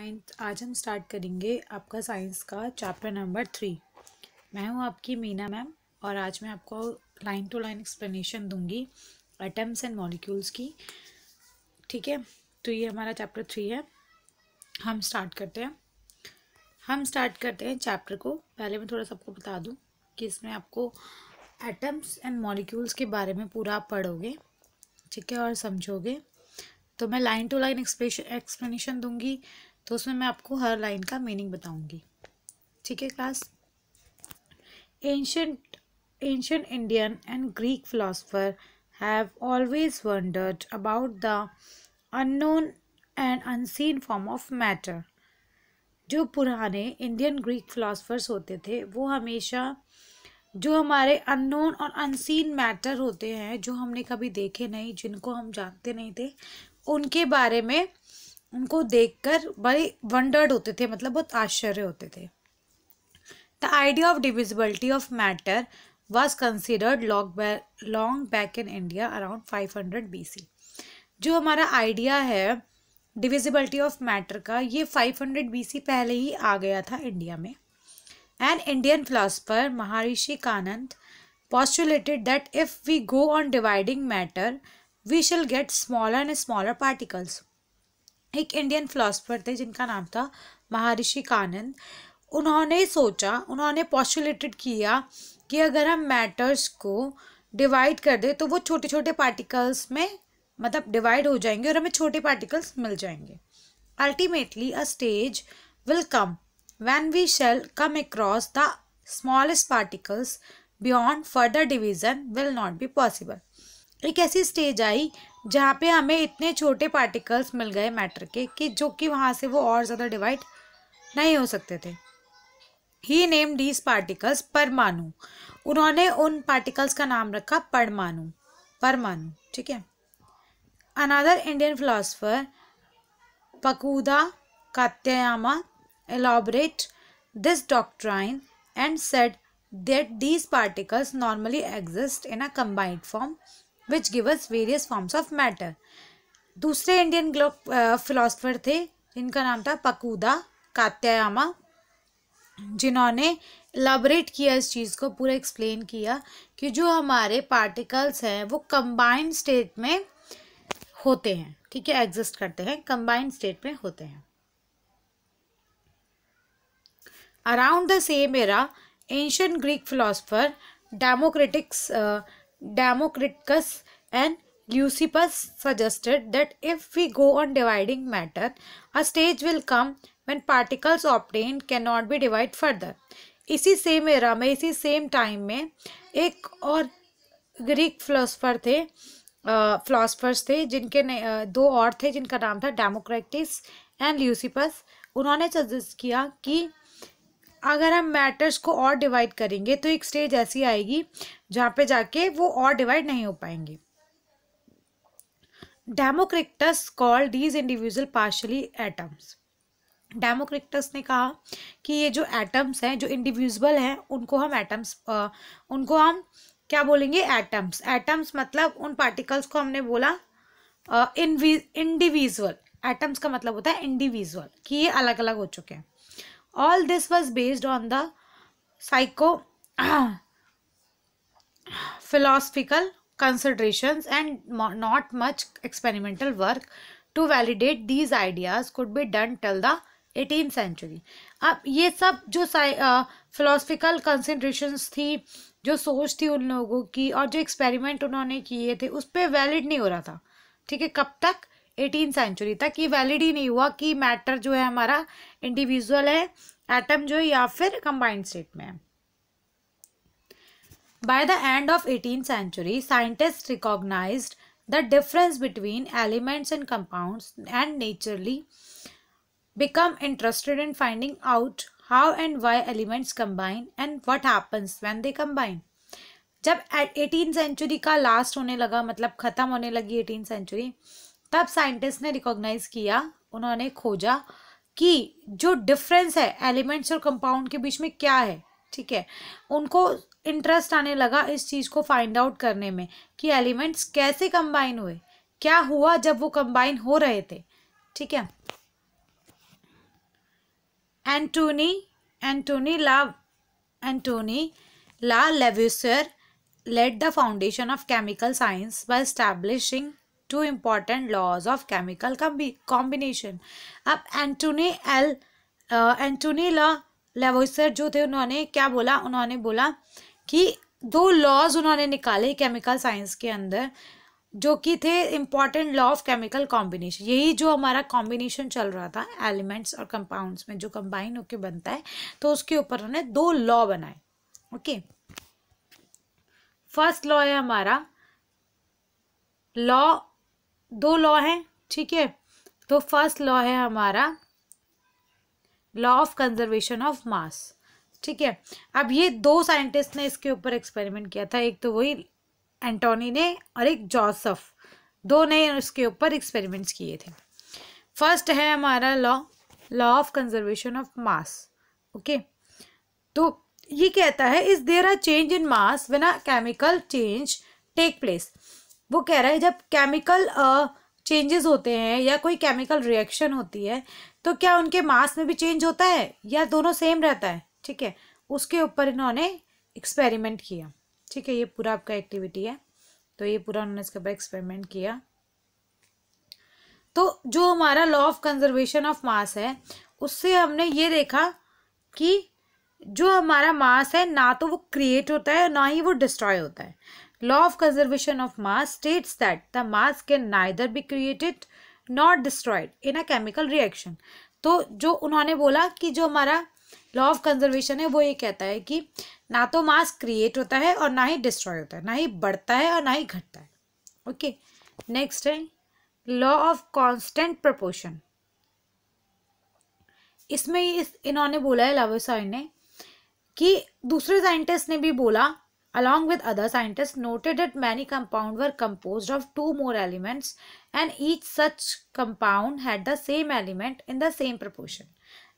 Ninth आज हम start करेंगे आपका साइंस का चैप्टर नंबर 3। मैं हूँ आपकी मीना मैम और आज मैं आपको लाइन टू लाइन एक्सप्लेनेशन दूंगी एटम्स एंड मॉलिक्यूल्स की। ठीक है, तो ये हमारा चैप्टर 3 है। हम स्टार्ट करते हैं चैप्टर को। पहले मैं थोड़ा सबको बता दूँ कि इसमें आपको एटम्स एंड मॉलिक्यूल्स के बारे में पूरा आप पढ़ोगे, ठीक है, और समझोगे। तो मैं लाइन टू लाइन एक्सप्लेनेशन दूंगी, तो उसमें मैं आपको हर लाइन का मीनिंग बताऊंगी। ठीक है class. Ancient Indian and Greek philosopher have always wandered about the unknown and unseen form of matter. जो पुराने इंडियन ग्रीक फिलोसफर्स होते थे वो हमेशा जो हमारे अननोन और अनसीन मैटर होते हैं, जो हमने कभी देखे नहीं, जिनको हम जानते नहीं थे, उनके बारे में उनको देखकर बड़े वंडर्ड होते थे, मतलब बहुत आश्चर्य होते थे। The idea of divisibility of matter was considered long back in India around 500 BC। जो हमारा आइडिया है डिविजिबिलिटी ऑफ मैटर का, ये 500 BC पहले ही आ गया था इंडिया में। An Indian philosopher, Maharishi Kanand, postulated that if we go on dividing matter, we shall get smaller and smaller particles. एक इंडियन फिलोसफर थे जिनका नाम था महर्षि कानंद। उन्होंने पोस्टुलेटेड किया कि अगर हम मैटर्स को डिवाइड कर दें तो वो छोटे छोटे पार्टिकल्स में मतलब डिवाइड हो जाएंगे और हमें छोटे पार्टिकल्स मिल जाएंगे। Ultimately a stage will come when we shall come across the smallest particles beyond further division will not be possible। एक ऐसी स्टेज आई जहाँ पे हमें इतने छोटे पार्टिकल्स मिल गए मैटर के कि जो कि वहाँ से वो और ज़्यादा डिवाइड नहीं हो सकते थे। ही नेम दीज पार्टिकल्स परमाणु। उन्होंने उन पार्टिकल्स का नाम रखा परमाणु। ठीक है। Another Indian philosopher Pakudha Katyayana elaborate this doctrine and said that these particles normally exist in a combined form which give us various forms of matter। दूसरे इंडियन फिलोसफर थे जिनका नाम था फकुदा कात्यायन, जिन्होंने elaborate किया इस चीज़ को, पूरा एक्सप्लेन किया कि जो हमारे पार्टिकल्स हैं वो कंबाइंड स्टेट में होते हैं। ठीक है, एग्जिस्ट करते हैं, कंबाइंड स्टेट में होते हैं। Around the same era, ancient Greek philosopher Democritus and Leucippus suggested that if we go on dividing matter, a stage will come when particles obtained cannot be divided further। इसी same era में, इसी same time में एक और Greek philosophers थे जिनके दो और थे जिनका नाम था डेमोक्रिटस एंड ल्यूसिपस। उन्होंने सजेस्ट किया कि अगर हम मैटर्स को और डिवाइड करेंगे तो एक स्टेज ऐसी आएगी जहाँ पे जाके वो और डिवाइड नहीं हो पाएंगे। Democritus called these individual partially atoms. Democritus ने कहा कि ये जो एटम्स हैं, जो इंडिविजुअल हैं, उनको हम क्या बोलेंगे? एटम्स। एटम्स मतलब उन पार्टिकल्स को हमने बोला इंडिविजुअल। एटम्स का मतलब होता है इंडिविजुअल, कि ये अलग अलग हो चुके हैं। All this was based on the philosophical considerations and not much experimental work to validate these ideas could be done till the 18th century। अब ये सब जो philosophical considerations थी, जो सोच थी उन लोगों की, और जो एक्सपेरिमेंट उन्होंने किए थे, उस पर वैलिड नहीं हो रहा था। ठीक है, कब तक? 18th सेंचुरी तक ये वैलिड ही नहीं हुआ कि मैटर जो है हमारा इंडिविजुअल है, एटम जो है, या फिर कंबाइंड स्टेट में है। By the end of 18th century scientist recognised the difference between elements and compounds and naturally become interested in finding out how and why elements combine and what happens when they combine. जब 18th century का last होने लगा, मतलब ख़त्म होने लगी 18th century, तब scientist ने रिकॉग्नाइज किया, उन्होंने खोजा कि जो डिफरेंस है एलिमेंट्स और कंपाउंड के बीच में क्या है। ठीक है, उनको इंटरेस्ट आने लगा इस चीज़ को फाइंड आउट करने में कि एलिमेंट्स कैसे कंबाइन हुए, क्या हुआ जब वो कंबाइन हो रहे थे। ठीक है, एंटोनी एंटोनी ला एंटोनी ला लेविसियर laid the foundation of chemical science by establishing two important laws of chemical combination. अब एंटोनी ला लेवोइसर जो थे उन्होंने क्या बोला, उन्होंने बोला कि दो लॉज उन्होंने निकाले केमिकल साइंस के अंदर जो कि थे important law of chemical combination. यही जो हमारा कॉम्बिनेशन चल रहा था एलिमेंट्स और कंपाउंड्स में जो कंबाइन होकर बनता है, तो उसके ऊपर उन्होंने दो लॉ बनाए. ओके, फर्स्ट लॉ है हमारा लॉ, दो लॉ है, ठीक है. तो फर्स्ट लॉ है हमारा लॉ ऑफ कंजर्वेशन ऑफ मास, ठीक है. अब ये दो साइंटिस्ट ने इसके ऊपर एक्सपेरिमेंट किया था, एक तो वही एंटोनी ने और एक जोसेफ, दो ने इसके ऊपर एक्सपेरिमेंट्स किए थे. फर्स्ट है हमारा law of conservation of mass. Okay, तो ये कहता है is there a change in mass when a chemical change take place. वो कह रहा है जब केमिकल चेंजेस होते हैं या कोई केमिकल रिएक्शन होती है तो क्या उनके मास में भी चेंज होता है या दोनों सेम रहता है, ठीक है. उसके ऊपर इन्होंने एक्सपेरिमेंट किया, ठीक है. ये पूरा आपका एक्टिविटी है, तो ये पूरा उन्होंने इसके ऊपर एक्सपेरिमेंट किया. तो जो हमारा लॉ ऑफ कंजर्वेशन ऑफ मास है उससे हमने ये देखा कि जो हमारा मास है ना तो वो क्रिएट होता है ना ही वो डिस्ट्रॉय होता है. Law of conservation of mass states that the mass can neither be created not destroyed in a chemical reaction. तो जो उन्होंने बोला कि जो हमारा लॉ ऑफ कंजर्वेशन है वो ये कहता है कि ना तो मास क्रिएट होता है और ना ही डिस्ट्रॉय होता है, ना ही बढ़ता है और ना ही घटता है. ओके, नेक्स्ट है लॉ ऑफ कांस्टेंट प्रोपोर्शन. इसमें इन्होंने बोला है लावोसायर ने कि दूसरे साइंटिस्ट ने भी बोला along with other scientists noted that many compounds were composed of two more elements and each such compound had the same element in the same proportion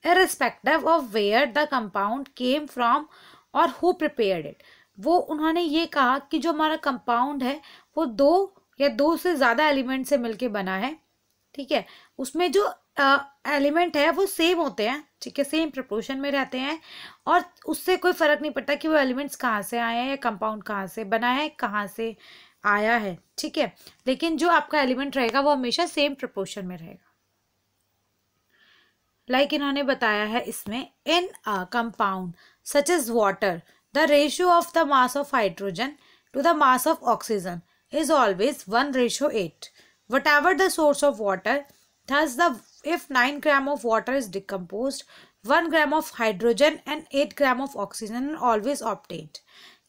irrespective of where the compound came from or who prepared it. वो उन्होंने ये कहा कि जो हमारा compound है वो दो या दो से ज़्यादा एलिमेंट से मिलके बना है, ठीक है. उसमें जो एलिमेंट है वो सेम होते हैं, ठीक है, सेम प्रोपोर्शन में रहते हैं और उससे कोई फ़र्क नहीं पड़ता कि वो एलिमेंट्स कहाँ से आए हैं या कंपाउंड कहाँ से बना है, कहाँ से आया है, ठीक है. लेकिन जो आपका एलिमेंट रहेगा वो हमेशा सेम प्रोपोर्शन में रहेगा. लाइक इन्होंने बताया है इसमें in a compound such as water the ratio of the mass of hydrogen to the mass of oxygen is always 1:8. Whatever the source of water, thus if 9 gram of water is decomposed, 1 gram of hydrogen and 8 gram of oxygen are always obtained.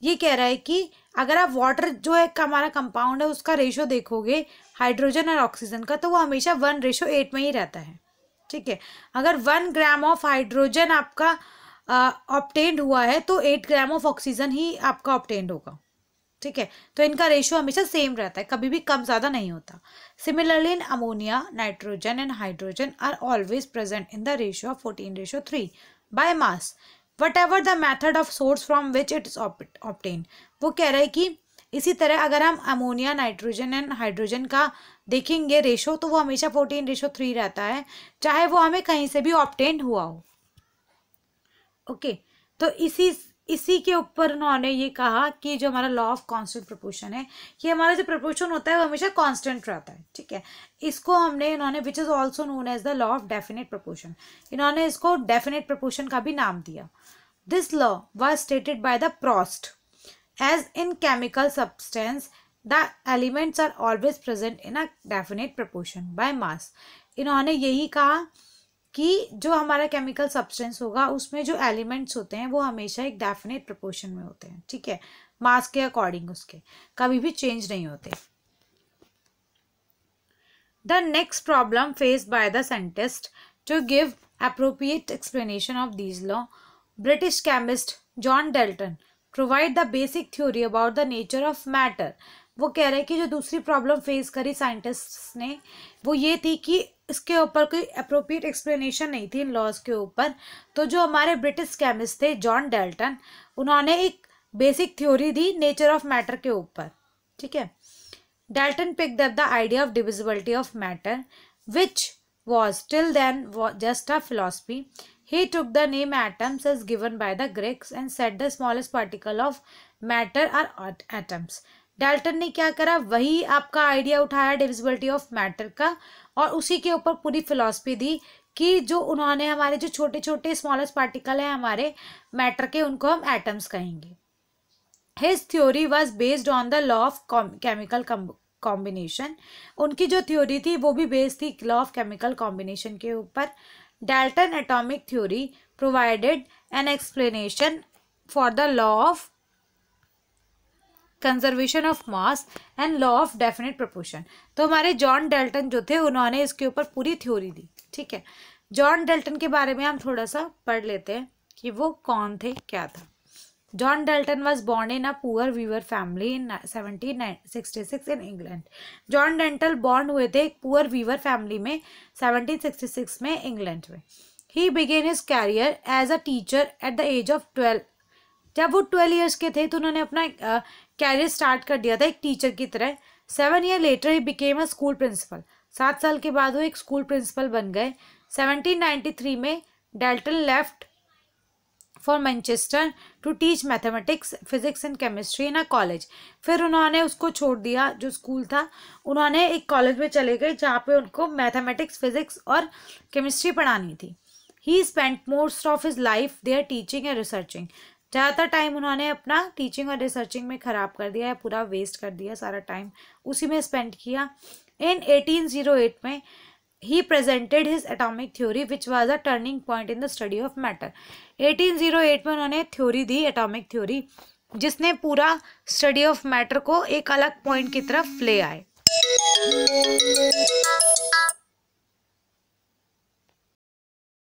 ये कह रहा है कि अगर आप water जो है हमारा कंपाउंड है उसका रेशो देखोगे हाइड्रोजन और ऑक्सीजन का, तो वो हमेशा 1:8 में ही रहता है, ठीक है. अगर 1 ग्राम ऑफ हाइड्रोजन आपका ऑब्टेन्ड हुआ है तो 8 ग्राम ऑफ ऑक्सीजन ही आपका ऑब्टेन्ड होगा, ठीक है. तो इनका रेशियो हमेशा सेम रहता है, कभी भी कम ज़्यादा नहीं होता. Similarly in ammonia nitrogen and hydrogen are always present in the ratio of 14:3 by mass what ever the method of source from which it is obtain. वो कह रहे हैं कि इसी तरह अगर हम अमोनिया नाइट्रोजन एंड हाइड्रोजन का देखेंगे रेशो तो वो हमेशा 14:3 रहता है, चाहे वो हमें कहीं से भी ऑब्टेन हुआ हो. ओके, तो इसी के ऊपर उन्होंने ये कहा कि जो हमारा लॉ ऑफ कांस्टेंट प्रोपोर्शन है, ये हमारा जो प्रोपोर्शन होता है वो हमेशा कांस्टेंट रहता है, ठीक है. इसको इन्होंने which is also known as the law of definite proportion, इन्होंने इसको डेफिनेट प्रोपोर्शन का भी नाम दिया. This law was stated by the Proust as in chemical substance the elements are always present in a definite proportion by mass. इन्होंने यही कहा कि जो हमारा केमिकल सब्सटेंस होगा उसमें जो एलिमेंट्स होते हैं वो हमेशा एक डेफिनेट प्रोपोर्शन में होते हैं, ठीक है, मास के अकॉर्डिंग, उसके कभी भी चेंज नहीं होते. The next problem faced by the scientist to give appropriate explanation of these law, British chemist John Dalton provide the basic theory about the nature of matter. वो कह रहे हैं कि जो दूसरी प्रॉब्लम फेस करी साइंटिस्ट्स ने वो ये थी कि इसके ऊपर कोई अप्रोप्रिएट एक्सप्लेनेशन नहीं थी इन लॉज के ऊपर. तो जो हमारे ब्रिटिश केमिस्ट थे जॉन डेल्टन, उन्होंने एक बेसिक थ्योरी दी नेचर ऑफ मैटर के ऊपर, ठीक है. Dalton picked up the idea of divisibility of matter which was till then just a philosophy. He took the name atoms as given by the Greeks and said the smallest particle of matter are atoms. Dalton ने क्या करा, वही आपका idea उठाया divisibility of matter का और उसी के ऊपर पूरी फिलॉसफी दी कि जो उन्होंने हमारे जो छोटे छोटे स्मॉलेस्ट पार्टिकल हैं हमारे मैटर के, उनको हम एटम्स कहेंगे. His theory was based on the law of chemical combination. उनकी जो थ्योरी थी वो भी बेस्ड थी लॉ ऑफ केमिकल कॉम्बिनेशन के ऊपर. Dalton atomic theory provided an explanation for the law of conservation of mass and law of definite proportion. तो हमारे जॉन डाल्टन जो थे उन्होंने इसके ऊपर पूरी थ्योरी दी. ठीक है, जॉन डाल्टन के बारे में हम थोड़ा सा पढ़ लेते हैं कि वो कौन थे, क्या था. John Dalton was born in a poor weaver family in 1766 in England. John Dalton born हुए थे एक पुअर वीवर फैमिली में 1766 में इंग्लैंड में. He began his career as a teacher at the age of 12. जब वो 12 ईयर्स के थे तो उन्होंने अपना कैरियर स्टार्ट कर दिया था एक टीचर की तरह. 7 year later he became a school principal. 7 साल के बाद वो एक स्कूल प्रिंसिपल बन गए. 1793 में Dalton left for Manchester to teach mathematics, physics and chemistry in a college. फिर उन्होंने उसको छोड़ दिया जो स्कूल था, उन्होंने एक कॉलेज में चले गए जहाँ पे उनको मैथमेटिक्स, फिजिक्स और केमिस्ट्री पढ़ानी थी. ही spent most of his life there teaching and researching. ज़्यादातर टाइम उन्होंने अपना टीचिंग और रिसर्चिंग में ख़राब कर दिया है, पूरा वेस्ट कर दिया, सारा टाइम उसी में स्पेंड किया. इन 1808 में he presented his atomic theory which was a turning point in the study of matter. 1808 में उन्होंने थ्योरी दी, एटॉमिक थ्योरी, जिसने पूरा स्टडी ऑफ मैटर को एक अलग पॉइंट की तरफ ले आए.